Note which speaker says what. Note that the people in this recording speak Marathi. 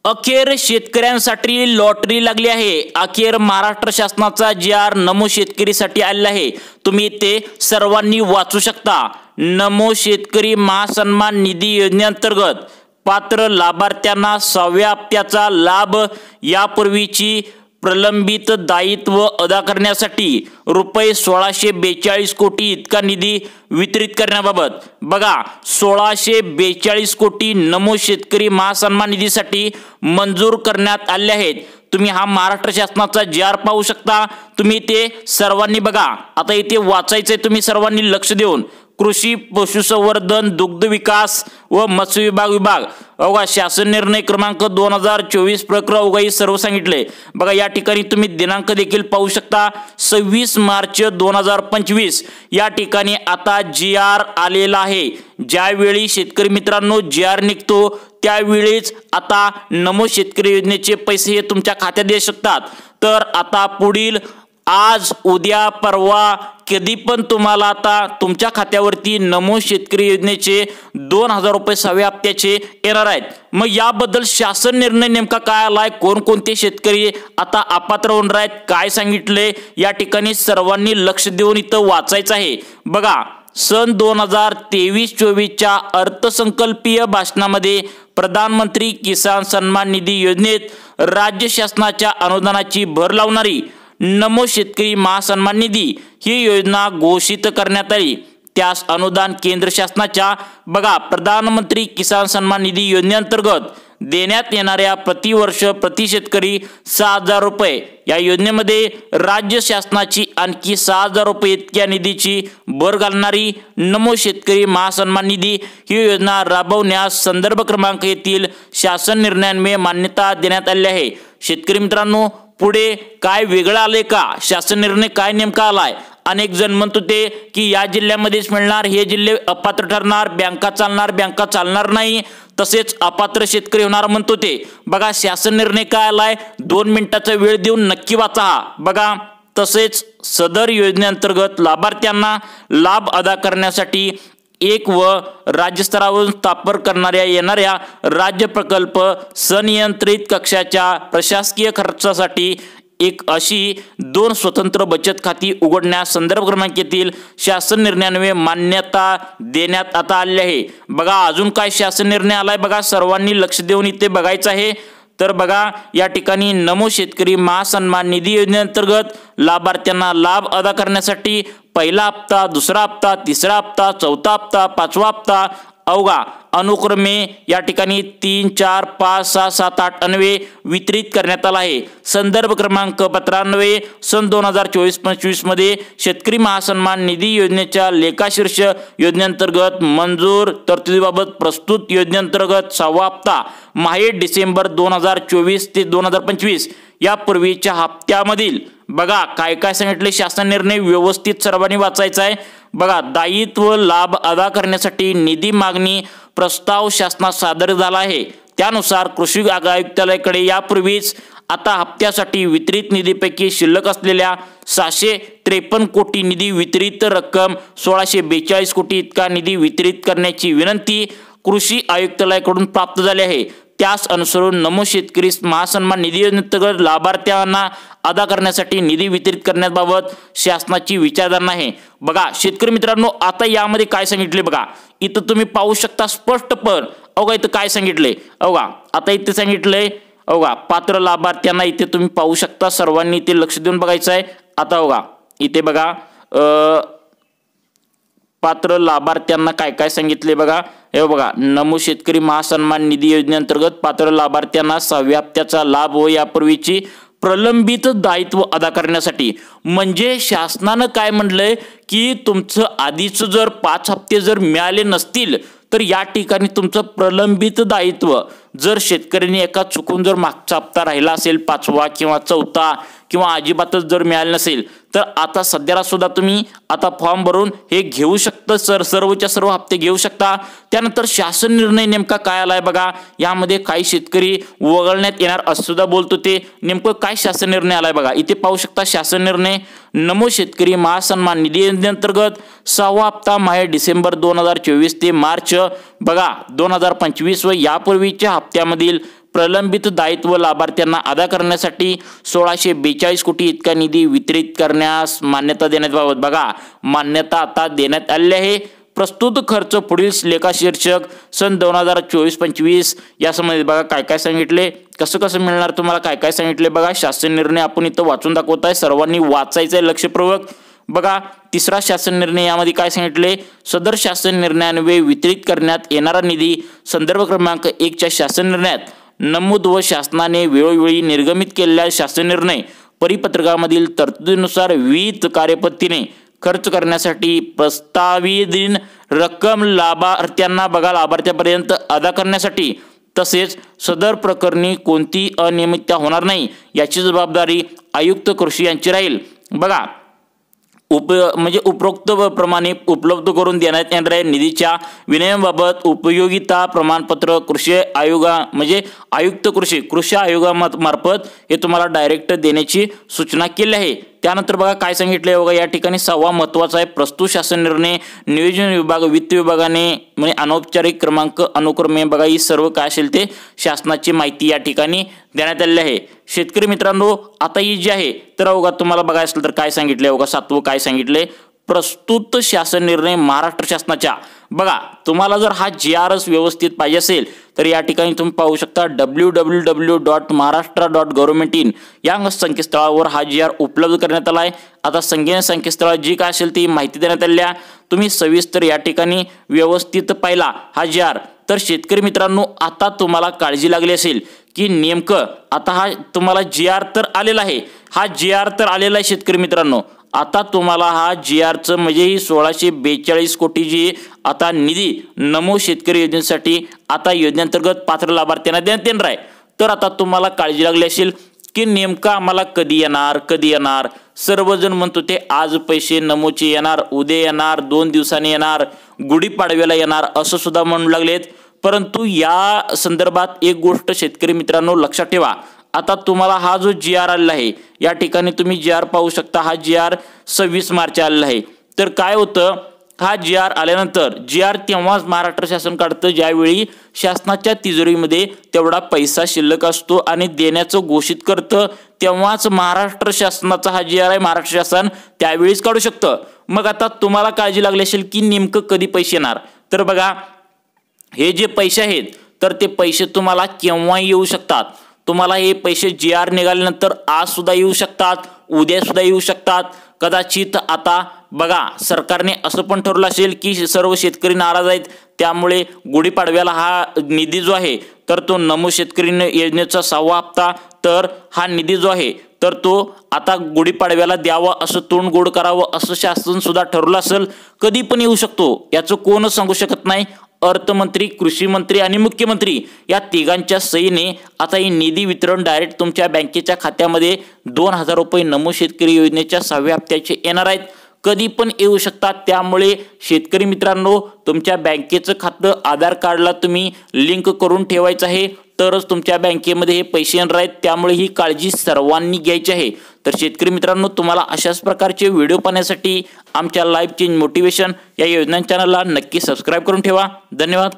Speaker 1: अखेर शेतकऱ्यांसाठी लॉटरी लागली आहे। अखेर महाराष्ट्र शासनाचा जी.आर. नमो शेतकरीसाठी आलेला आहे। तुम्ही ते सर्वांनी वाचू शकता। नमो शेतकरी महासन्मान निधी योजनेअंतर्गत पात्र लाभार्थ्यांना 6व्या हप्त्याचा लाभ यापूर्वीची प्रलंबित दायित्व अदा करण्यासाठी रुपये 1642 कोटी इतका निधी वितरित करण्याबाबत बघा 1642 कोटी नमो शेतकरी महासन्मान निधीसाठी मंजूर करण्यात आले आहेत। तुम्ही हा महाराष्ट्र शासनाचा जी.आर. पाहू शकता। तुम्ही ते सर्वांनी बघा। आता इथे वाचायचंय तुम्ही सर्वांनी लक्ष देऊन। कृषी पशुसंवर्धन दुग्ध विकास व मत्स्य विभाग अवघा शासन निर्णय क्रमांक 2024 प्रकरण अवघा सर्व सांगितले बघा। या ठिकाणी तुम्ही दिनांक देखील पाहू शकता 26 मार्च 2025 या ठिकाणी आता जी.आर. आलेला आहे। ज्यावेळी शेतकरी मित्रांनो जी.आर. निघतो त्यावेळीच आता नमो शेतकरी योजनेचे पैसे हे तुमच्या खात्यात येऊ शकतात। तर आता पुढील आज उद्या परवा कधी पण तुम्हाला आता तुमच्या खात्यावरती नमो शेतकरी योजनेचे 2000 रुपये 6व्या हप्त्याचे येणार आहेत। मग याबद्दल शासन निर्णय नेमका काय आलाय, कोणकोणते शेतकरी आता अपात्र होणार आहेत, काय सांगितले या ठिकाणी सर्वांनी लक्ष देऊन इथं वाचायचं आहे बघा। सन 2023-24च्या अर्थसंकल्पीय भाषणामध्ये प्रधानमंत्री किसान सन्मान निधी योजनेत राज्य शासनाच्या अनुदानाची भर लावणारी नमो शेतकरी महासन्मान निधी ही योजना घोषित करण्यात आली। त्यास अनुदान केंद्र शासनाच्या बघा प्रधानमंत्री किसान सन्मान निधी योजनेअंतर्गत देण्यात येणाऱ्या प्रतिवर्ष प्रति शेतकरी 6000 रुपये या योजनेमध्ये राज्य शासनाची आणखी 6000 रुपये इतक्या निधीची भर घालणारी नमो शेतकरी महासन्मान निधी ही योजना राबवण्यास संदर्भ क्रमांक येथील शासन निर्णयान्वये मान्यता देण्यात आली आहे। शेतकरी मित्रांनो पुढे काय वेगळं आले का, शासन निर्णय काय नेमका आलाय? अनेक जण म्हणत होते की या जिल्ह्यामध्येच मिळणार, हे जिल्हे अपात्र ठरणार, बँका चालणार नाही, तसेच अपात्र शेतकरी होणार म्हणत होते बघा। शासन निर्णय काय आलाय 2 मिनिटाचा वेळ देऊन नक्की वाचा हा बघा। तसेच सदर योजनेअंतर्गत लाभार्थ्यांना लाभ अदा करण्यासाठी एक व राज्य स्तरावरून स्थापन करण्यात येणाऱ्या राज्य प्रकल्प संनियंत्रित कक्षाच्या प्रशासकीय खर्चासाठी एक अशी 2 स्वतंत्र बचत खाती उघडण्यास संदर्भ क्रमांक येथील शासन निर्णयान्वये मान्यता देण्यात आता आली आहे बघा। अजून काय शासन निर्णय आलाय बघा, सर्वांनी लक्ष देऊन इथे बघायचं आहे। तर बघा या ठिकाणी नमो शेतकरी महासन्मान निधी योजनेअंतर्गत लाभार्थ्यांना लाभ अदा करण्यासाठी पहिला हप्ता, दुसरा हप्ता, तिसरा हप्ता, चौथा हप्ता, 5वा हप्ता अवघा अनुक्रमे या ठिकाणी 3, 4, 5, 6, 7, 8 अन्वये वितरित करण्यात आला आहे। संदर्भ क्रमांक पत्रान्वये सन 2024-25 मध्ये शेतकरी महासन्मान निधी योजनेच्या लेखाशीर्ष योजनेअंतर्गत मंजूर तरतुदीबाबत प्रस्तुत योजनेअंतर्गत 6वा हप्ता माहे डिसेंबर 2024 ते 2025 यापूर्वीच्या हप्त्यामधील बघा काय काय सांगितले शासन निर्णय व्यवस्थित सर्वांनी वाचायचा आहे बघा। दायित्व लाभ अदा करण्यासाठी निधी मागणी प्रस्ताव शासनास सादर झाला आहे। त्यानुसार कृषी आयुक्तालयाकडे यापूर्वीच आता हप्त्यासाठी वितरित निधीपैकी शिल्लक असलेल्या 653 कोटी निधी वितरित रक्कम 1642 कोटी इतका निधी वितरित करण्याची विनंती कृषी आयुक्तालयाकडून प्राप्त झाली आहे। त्यास अनुसरून नमो शेतकरी महासन्मान निधी योजनेअंतर्गत लाभार्थ्यांना अदा करण्यासाठी निधी वितरित करण्याबाबत शासनाची विचारधारणा आहे बघा। शेतकरी मित्रांनो आता यामध्ये काय सांगितले बघा, इथं तुम्ही पाहू शकता स्पष्टपणे अवघा इथं काय सांगितले अवघा। आता इथे सांगितलंय अवघा पात्र लाभार्थ्यांना इथे तुम्ही पाहू शकता, सर्वांनी इथे लक्ष देऊन बघायचं आहे। आता अवघा इथे बघा पात्र लाभार्थ्यांना काय काय सांगितले बघा। हे बघा नमो शेतकरी महासन्मान निधी योजनेअंतर्गत पात्र लाभार्थ्यांना 6व्या हप्त्याचा लाभ व यापूर्वीची प्रलंबित दायित्व अदा करण्यासाठी म्हणजे शासनानं काय म्हणलंय की तुमचं आधीचं जर 5 हप्ते जर मिळाले नसतील तर या ठिकाणी तुमचं प्रलंबित दायित्व जर शेतकऱ्यांनी एका चुकून जर मागचा हप्ता राहिला असेल 5वा किंवा 4था किंवा अजिबातच जर मिळालं नसेल तर आता सध्याला सुद्धा तुम्ही आता फॉर्म भरून हे घेऊ शकता, सर्वच्या सर्व हप्ते घेऊ शकता। त्यानंतर शासन निर्णय नेमका काय आलाय बघा, यामध्ये काही शेतकरी वगळण्यात येणार असं सुद्धा बोलतो ते नेमकं काय शासन निर्णय आलाय बघा। इथे पाहू शकता शासन निर्णय नमो शेतकरी महासन्मान निधी योजनेअंतर्गत 6वा हप्ता माहे डिसेंबर 2024 ते मार्च बघा 2025 व यापूर्वीच्या हप्त्यामधील प्रलंबित दायित्व लाभार्थ्यांना अदा करण्यासाठी 1642 कोटी इतका निधी वितरित करण्यास मान्यता देण्याबाबत बघा मान्यता आता देण्यात आली आहे। प्रस्तुत खर्च पुढील लेखा शीर्षक सन 2024-25 या संबंधित बघा काय काय सांगितले, कसं कसं मिळणार तुम्हाला काय काय सांगितले बघा। शासन निर्णय आपण इथं वाचून दाखवत आहे, सर्वांनी वाचायचं आहे लक्षपूर्वक बघा। तिसरा शासन निर्णय यामध्ये काय सांगितले, सदर शासन निर्णयान्वये वितरित करण्यात येणारा निधी संदर्भ क्रमांक 1 च्या शासन निर्णयात नमूद व शासनाने वेळोवेळी निर्गमित केलेल्या शासन निर्णय परिपत्रकामधील तरतुदीनुसार विविध कार्यपद्धतीने खर्च करण्यासाठी प्रस्तावित रक्कम लाभार्थ्यांना बघा लाभार्थ्यापर्यंत अदा करण्यासाठी तसेच सदर प्रकरणी कोणती अनियमितता होणार नाही याची जबाबदारी आयुक्त कृषी यांची राहील बघा। उपरोक्त प्रमाणे उपलब्ध करून देण्यात येणाऱ्या निधीच्या विनियोगाबाबत उपयोगिता प्रमाणपत्र कृषी आयोगा आयुक्त कृषी आयोगामार्फत हे तुम्हाला डायरेक्ट देण्याची सूचना केली आहे। त्यानंतर बघा काय सांगितले बघा या ठिकाणी 6वा महत्त्वाचा आहे, प्रस्तुत शासन निर्णय नियोजन विभाग वित्त विभागाने अनौपचारिक क्रमांक अनुक्रमे बघा ही सर्व काय असेल ते शासनाची माहिती या ठिकाणी देण्यात आलेली आहे। शेतकरी मित्रांनो आता ही जी आहे तर अवघा तुम्हाला बघायचं असेल तर काय सांगितले बघा 7वं काय सांगितले, प्रस्तुत शासन निर्णय महाराष्ट्र शासनाच्या बघा तुम्हाला जर हा GRS व्यवस्थित पाहिजे असेल तर या ठिकाणी तुम्ही पाहू शकता www.maharashtra.government.in या संकेतस्थळावर हा GR उपलब्ध करण्यात आला आहे। आता संकेतस्थळात जी काय असेल ती माहिती देण्यात आली आहे, तुम्ही सविस्तर या ठिकाणी व्यवस्थित पाहिला हा GR। तर शेतकरी मित्रांनो आता तुम्हाला काळजी लागली असेल की नेमकं आता हा तुम्हाला GR तर आलेला आहे, हा GR तर आलेला आहे शेतकरी मित्रांनो। आता तुम्हाला हा GRचं ही 1642 कोटी जी आता निधी नमो शेतकरी योजनेसाठी आता योजनेअंतर्गत पात्र लाभार्थ्यांना देण्यात येणार आहे। तर आता तुम्हाला काळजी लागली असेल की नेमका आम्हाला कधी येणार सर्वजण म्हणतो ते आज पैसे नमोचे येणार, उद्या येणार, 2 दिवसांनी येणार, गुढीपाडव्याला येणार असं सुद्धा म्हणू लागलेत। परंतु या संदर्भात एक गोष्ट शेतकरी मित्रांनो लक्षात ठेवा, आता तुम्हाला हा जो GR आलेला आहे या ठिकाणी तुम्ही GR पाहू शकता, हा GR 26 मार्च आलेला आहे। तर काय होतं हा GR आल्यानंतर GR तेव्हाच महाराष्ट्र शासन काढतं ज्यावेळी शासनाच्या तिजोरीमध्ये तेवढा पैसा शिल्लक असतो आणि देण्याचं घोषित करतं, तेव्हाच महाराष्ट्र शासनाचा हा GR आहे महाराष्ट्र शासन त्यावेळीच काढू शकतं। मग आता तुम्हाला काळजी लागली असेल की नेमकं कधी पैसे येणार, तर बघा हे जे पैसे आहेत तर ते पैसे तुम्हाला केव्हा येऊ शकतात, तुम्हाला हे पैसे GR निघाल्यानंतर आज सुद्धा येऊ शकतात, उद्या सुद्धा येऊ शकतात, कदाचित आता बघा सरकारने असं पण ठरवलं असेल की सर्व शेतकरी नाराज आहेत त्यामुळे गुढीपाडव्याला हा निधी जो आहे तर तो नमो शेतकरी योजनेचा 6वा हप्ता तर हा निधी जो आहे तर तो आता गुढीपाडव्याला द्यावा असं तोंड गोड करावं असं शासन सुद्धा ठरवलं असेल, कधी पण येऊ शकतो याचं कोणच सांगू शकत नाही। अर्थमंत्री, कृषी मंत्री आणि मुख्यमंत्री या तिघांच्या सहीने आता ही निधी वितरण डायरेक्ट तुमच्या बँकेच्या खात्यामध्ये 2000 रुपये नमो शेतकरी योजनेच्या 6व्या हप्त्याचे येणार आहेत, कधी पण येऊ शकतात। त्यामुळे शेतकरी मित्रांनो तुमच्या बँकेचं खातं आधार कार्डला तुम्ही लिंक करून ठेवायचं आहे तरच तुमच्या बँकेमध्ये हे पैसे येणार आहेत, त्यामुळे ही काळजी सर्वांनी घ्यायची आहे। तर शेतकरी मित्रांनो तुम्हाला अशाच प्रकारचे व्हिडिओ पाहण्यासाठी आमच्या लाईव्ह चेंज मोटिवेशन या योजना चॅनलला नक्की सबस्क्राईब करून ठेवा। धन्यवाद।